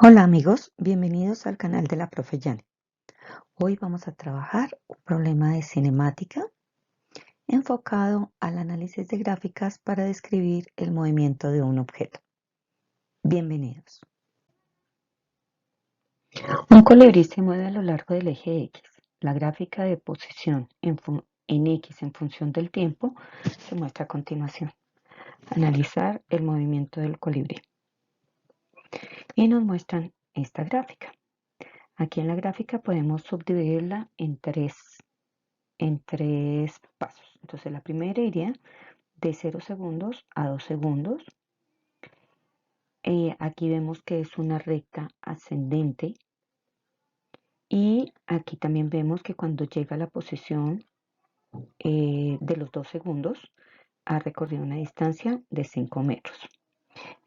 Hola amigos, bienvenidos al canal de la Profe Yani. Hoy vamos a trabajar un problema de cinemática enfocado al análisis de gráficas para describir el movimiento de un objeto. Bienvenidos. Un colibrí se mueve a lo largo del eje X. La gráfica de posición en X en función del tiempo se muestra a continuación. Analizar el movimiento del colibrí. Y nos muestran esta gráfica. Aquí en la gráfica podemos subdividirla en tres pasos. Entonces la primera iría de 0 segundos a 2 segundos. Aquí vemos que es una recta ascendente y aquí también vemos que cuando llega a la posición de los 2 segundos ha recorrido una distancia de 5 metros.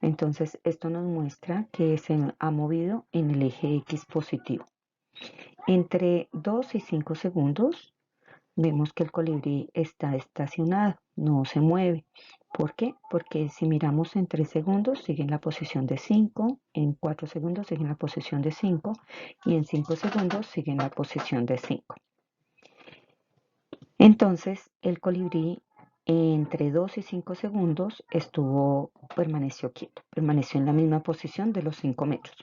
Entonces esto nos muestra que se ha movido en el eje X positivo. Entre 2 y 5 segundos vemos que el colibrí está estacionado, no se mueve. ¿Por qué? Porque si miramos en 3 segundos sigue en la posición de 5, en 4 segundos sigue en la posición de 5 y en 5 segundos sigue en la posición de 5. Entonces el colibrí entre 2 y 5 segundos permaneció quieto, permaneció en la misma posición de los 5 metros.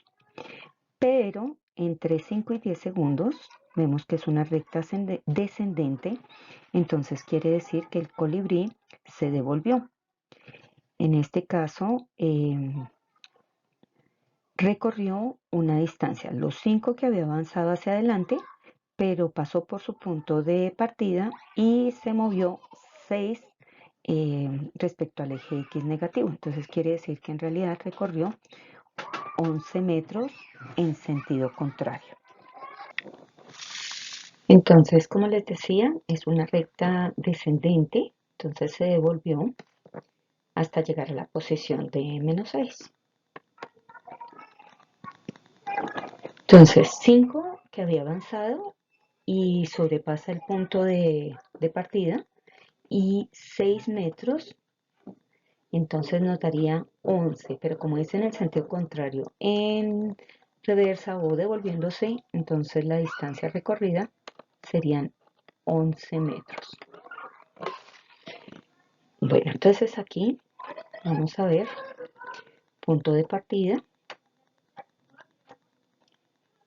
Pero entre 5 y 10 segundos vemos que es una recta descendente, entonces quiere decir que el colibrí se devolvió. En este caso, recorrió una distancia, los 5 que había avanzado hacia adelante, pero pasó por su punto de partida y se movió 6 respecto al eje X negativo. Entonces quiere decir que en realidad recorrió 11 metros en sentido contrario. Entonces, como les decía, es una recta descendente, entonces se devolvió hasta llegar a la posición de menos 6. Entonces, 5 que había avanzado y sobrepasa el punto de partida y 6 metros, entonces nos daría 11, pero como es en el sentido contrario, en reversa o devolviéndose, entonces la distancia recorrida serían 11 metros. Bueno, entonces aquí vamos a ver punto de partida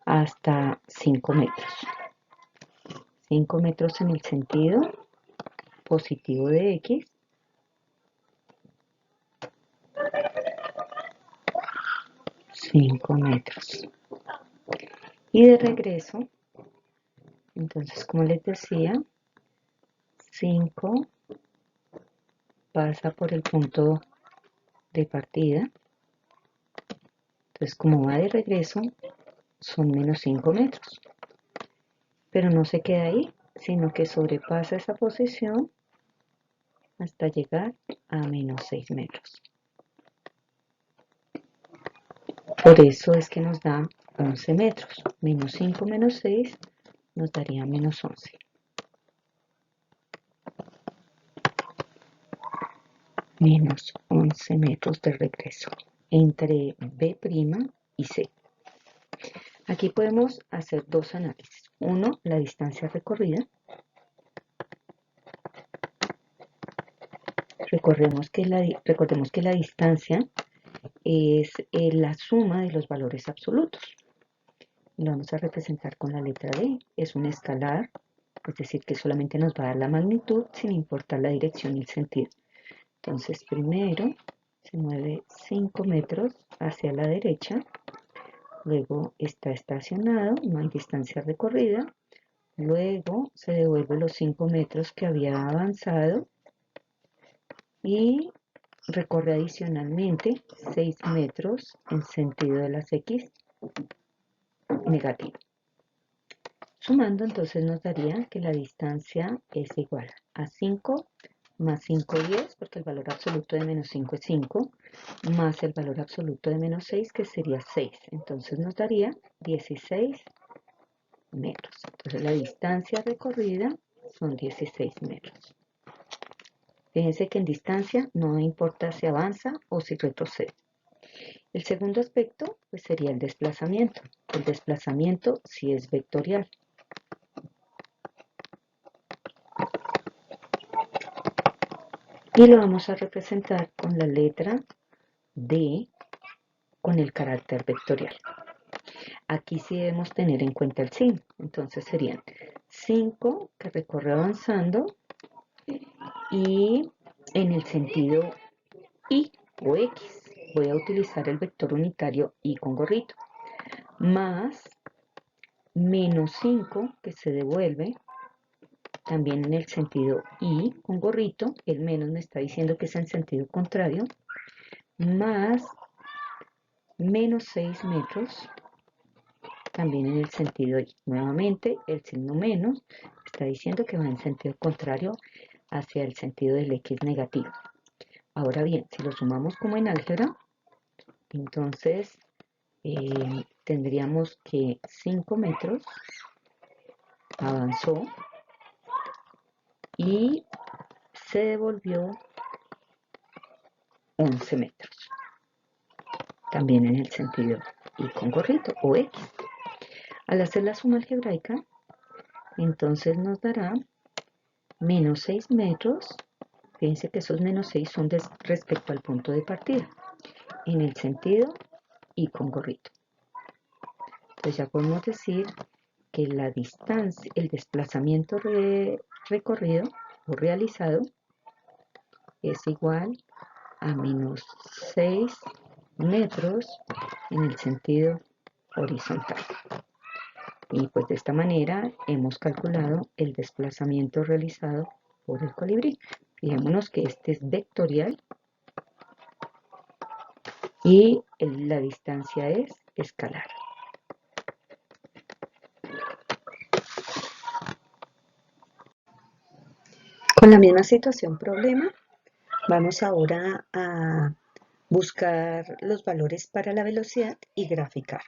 hasta 5 metros. 5 metros en el sentido positivo de X. 5 metros. Y de regreso, entonces como les decía, 5 pasa por el punto de partida. Entonces como va de regreso, son menos 5 metros. Pero no se queda ahí, sino que sobrepasa esa posición hasta llegar a menos 6 metros. Por eso es que nos da 11 metros. Menos 5 menos 6 nos daría menos 11. Menos 11 metros de regreso entre B' y C. Aquí podemos hacer dos análisis. Uno, la distancia recorrida. Recordemos que la distancia es la suma de los valores absolutos. Lo vamos a representar con la letra D. Es un escalar, es decir, que solamente nos va a dar la magnitud sin importar la dirección y el sentido. Entonces, primero se mueve 5 metros hacia la derecha, luego está estacionado, no hay distancia recorrida, luego se devuelve los 5 metros que había avanzado y recorre adicionalmente 6 metros en sentido de las X negativo. Sumando entonces nos daría que la distancia es igual a 5 más 5, 10, porque el valor absoluto de menos 5 es 5, más el valor absoluto de menos 6, que sería 6. Entonces nos daría 16 metros. Entonces la distancia recorrida son 16 metros. Fíjense que en distancia no importa si avanza o si retrocede. El segundo aspecto pues, sería el desplazamiento. El desplazamiento sí es vectorial. Y lo vamos a representar con la letra D con el carácter vectorial. Aquí sí debemos tener en cuenta el signo. Entonces serían 5 que recorre avanzando y en el sentido Y o X voy a utilizar el vector unitario Y con gorrito. Más menos 5 que se devuelve también en el sentido Y con gorrito. El menos me está diciendo que es en sentido contrario. Más menos 6 metros también en el sentido Y. Nuevamente el signo menos está diciendo que va en sentido contrario hacia el sentido del X negativo. Ahora bien, si lo sumamos como en álgebra, entonces tendríamos que 5 metros avanzó y se devolvió 11 metros. También en el sentido Y con gorrito o X. Al hacer la suma algebraica, entonces nos dará menos 6 metros. Fíjense que esos menos 6 son respecto al punto de partida, en el sentido Y con gorrito. Entonces ya podemos decir que la distancia, el desplazamiento recorrido o realizado es igual a menos 6 metros en el sentido horizontal. Y pues de esta manera hemos calculado el desplazamiento realizado por el colibrí. Fijémonos que este es vectorial y la distancia es escalar. Con la misma situación problema, vamos ahora a buscar los valores para la velocidad y graficar.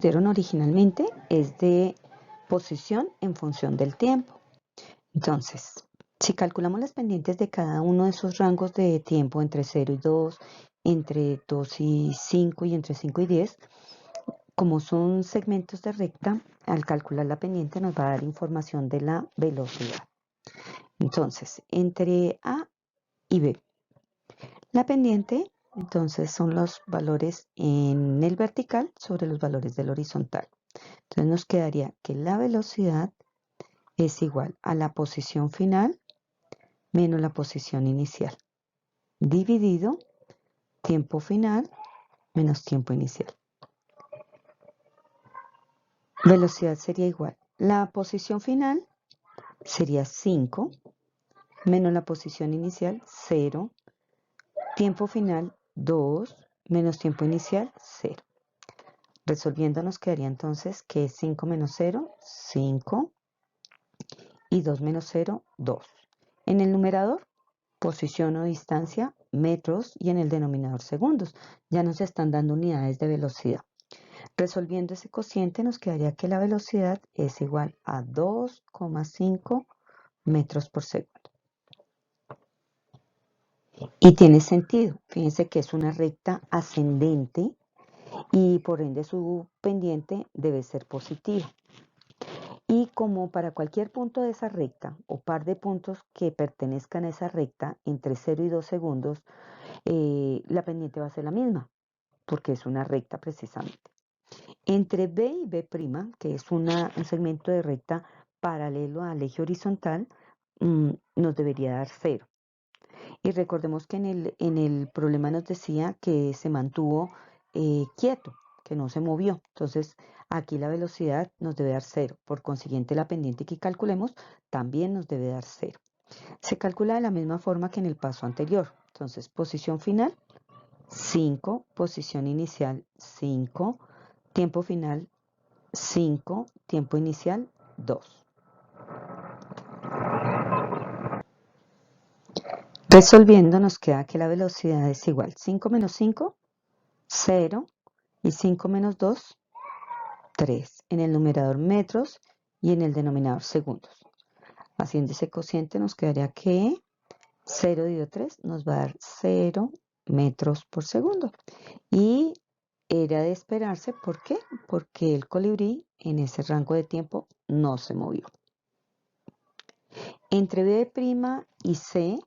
Originalmente es de posición en función del tiempo. Entonces, si calculamos las pendientes de cada uno de esos rangos de tiempo entre 0 y 2, entre 2 y 5 y entre 5 y 10, como son segmentos de recta, al calcular la pendiente nos va a dar información de la velocidad. Entonces, entre A y B, la pendiente entonces son los valores en el vertical sobre los valores del horizontal. Entonces nos quedaría que la velocidad es igual a la posición final menos la posición inicial, dividido tiempo final menos tiempo inicial. Velocidad sería igual. La posición final sería 5 menos la posición inicial 0, tiempo final 2 menos tiempo inicial 0. Resolviendo nos quedaría entonces que es 5 menos 0, 5 y 2 menos 0, 2. En el numerador, posición o distancia, metros y en el denominador segundos. Ya nos están dando unidades de velocidad. Resolviendo ese cociente nos quedaría que la velocidad es igual a 2,5 metros por segundo. Y tiene sentido. Fíjense que es una recta ascendente y por ende su pendiente debe ser positiva. Y como para cualquier punto de esa recta o par de puntos que pertenezcan a esa recta entre 0 y 2 segundos, la pendiente va a ser la misma, porque es una recta precisamente. Entre B y B', que es un segmento de recta paralelo al eje horizontal, nos debería dar 0. Y recordemos que en el problema nos decía que se mantuvo quieto, que no se movió. Entonces, aquí la velocidad nos debe dar 0. Por consiguiente, la pendiente que calculemos también nos debe dar 0. Se calcula de la misma forma que en el paso anterior. Entonces, posición final, 5, posición inicial, 5, tiempo final, 5, tiempo inicial, 2. Resolviendo nos queda que la velocidad es igual 5 menos 5, 0 y 5 menos 2, 3. En el numerador metros y en el denominador segundos. Haciendo ese cociente nos quedaría que 0 dividido 3 nos va a dar 0 metros por segundo. Y era de esperarse, ¿por qué? Porque el colibrí en ese rango de tiempo no se movió. Entre B' y C,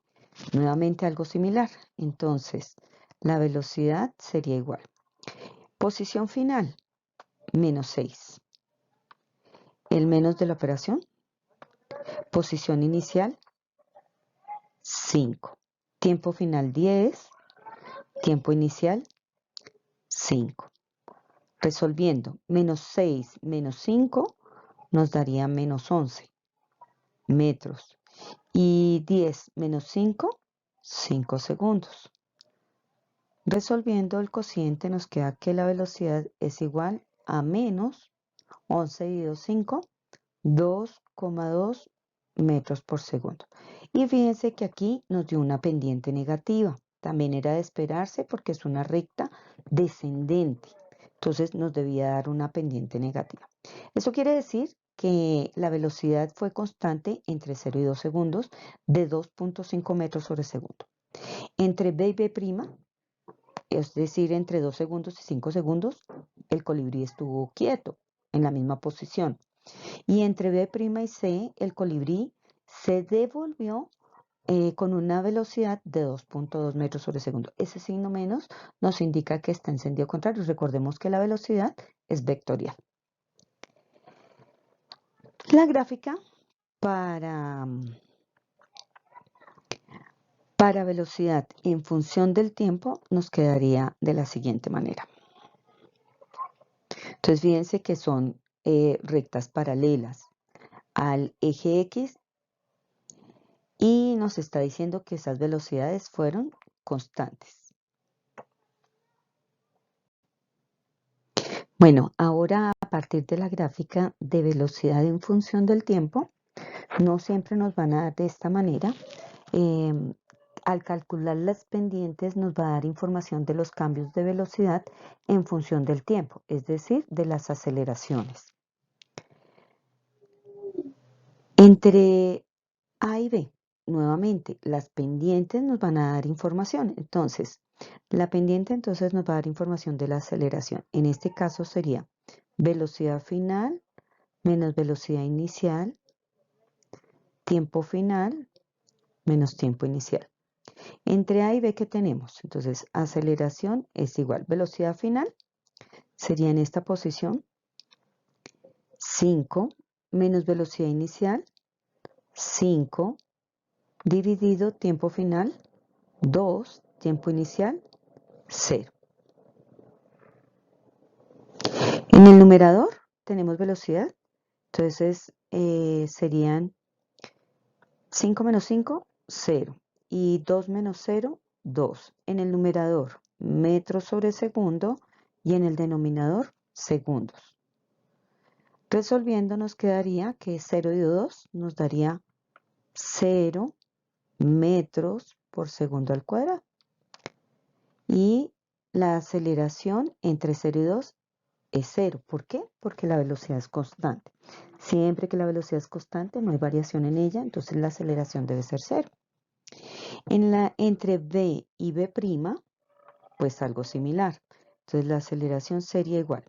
nuevamente algo similar. Entonces, la velocidad sería igual. Posición final, menos 6. El menos de la operación. Posición inicial, 5. Tiempo final, 10. Tiempo inicial, 5. Resolviendo, menos 6 menos 5 nos daría menos 11 metros. Y 10 menos 5, 5 segundos. Resolviendo el cociente nos queda que la velocidad es igual a menos 11 dividido 5, 2,2 metros por segundo. Y fíjense que aquí nos dio una pendiente negativa. También era de esperarse porque es una recta descendente. Entonces nos debía dar una pendiente negativa. Eso quiere decir que la velocidad fue constante entre 0 y 2 segundos de 2,5 metros sobre segundo. Entre B y B', es decir, entre 2 segundos y 5 segundos, el colibrí estuvo quieto en la misma posición. Y entre B' y C, el colibrí se devolvió con una velocidad de 2,2 metros sobre segundo. Ese signo menos nos indica que está en sentido contrario. Recordemos que la velocidad es vectorial. La gráfica para velocidad en función del tiempo nos quedaría de la siguiente manera. Entonces fíjense que son rectas paralelas al eje X y nos está diciendo que esas velocidades fueron constantes. Bueno, ahora a partir de la gráfica de velocidad en función del tiempo, no siempre nos van a dar de esta manera. Al calcular las pendientes nos va a dar información de los cambios de velocidad en función del tiempo, es decir, de las aceleraciones. Entre A y B, nuevamente, las pendientes nos van a dar información. Entonces, la pendiente entonces nos va a dar información de la aceleración. En este caso sería velocidad final menos velocidad inicial, tiempo final menos tiempo inicial. Entre A y B, ¿qué tenemos? Entonces, aceleración es igual. Velocidad final sería en esta posición 5 menos velocidad inicial, 5 dividido tiempo final, 2, tiempo inicial, 0. En el numerador tenemos velocidad, entonces serían 5 menos 5, 0. Y 2 menos 0, 2. En el numerador, metros sobre segundo y en el denominador, segundos. Resolviendo nos quedaría que 0 y 2 nos daría 0 metros por segundo al cuadrado. Y la aceleración entre 0 y 2 es 0. ¿Por qué? Porque la velocidad es constante. Siempre que la velocidad es constante, no hay variación en ella, entonces la aceleración debe ser 0. Entre B y B', pues algo similar. Entonces la aceleración sería igual.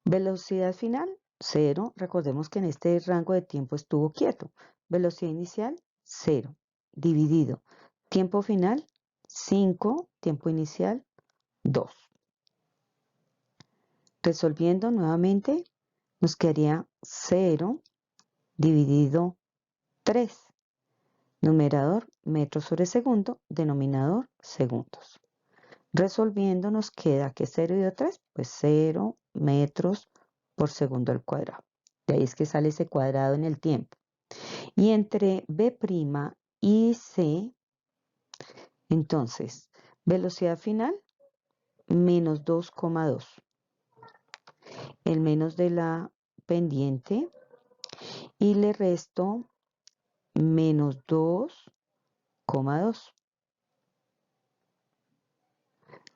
Velocidad final, 0. Recordemos que en este rango de tiempo estuvo quieto. Velocidad inicial, 0. Dividido. Tiempo final, 5. Tiempo inicial, 2. Resolviendo nuevamente, nos quedaría 0 dividido 3. Numerador, metros sobre segundo. Denominador, segundos. Resolviendo nos queda que 0 dividido 3, pues 0 metros por segundo al cuadrado. De ahí es que sale ese cuadrado en el tiempo. Y entre B' y C, entonces, velocidad final, menos 2,2. El menos de la pendiente y le resto menos 2,2.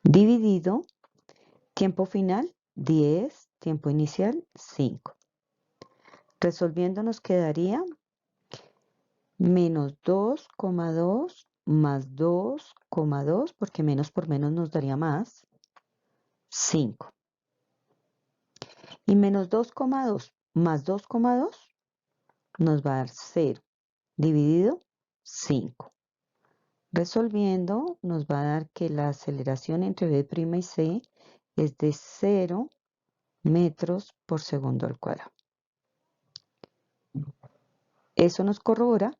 Dividido, tiempo final, 10, tiempo inicial, 5. Resolviendo nos quedaría menos 2,2 más 2,2, porque menos por menos nos daría más, 5. Y menos 2,2 más 2,2 nos va a dar 0 dividido 5. Resolviendo nos va a dar que la aceleración entre B' y C es de 0 metros por segundo al cuadrado. Eso nos corrobora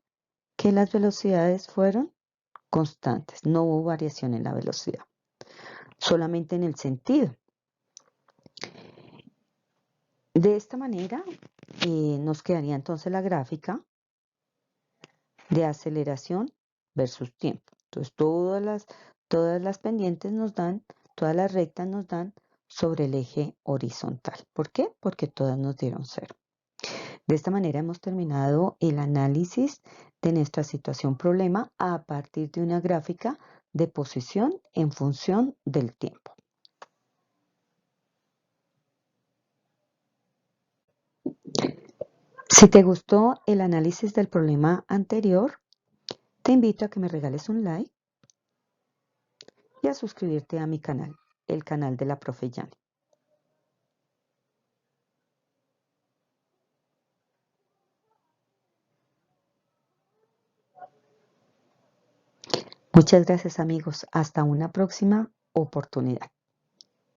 que las velocidades fueron constantes, no hubo variación en la velocidad, solamente en el sentido. De esta manera nos quedaría entonces la gráfica de aceleración versus tiempo. Entonces todas las pendientes nos dan, todas las rectas nos dan sobre el eje horizontal. ¿Por qué? Porque todas nos dieron 0. De esta manera hemos terminado el análisis de nuestra situación problema a partir de una gráfica de posición en función del tiempo. Si te gustó el análisis del problema anterior, te invito a que me regales un like y a suscribirte a mi canal, el canal de la Profe Yani. Muchas gracias amigos, hasta una próxima oportunidad.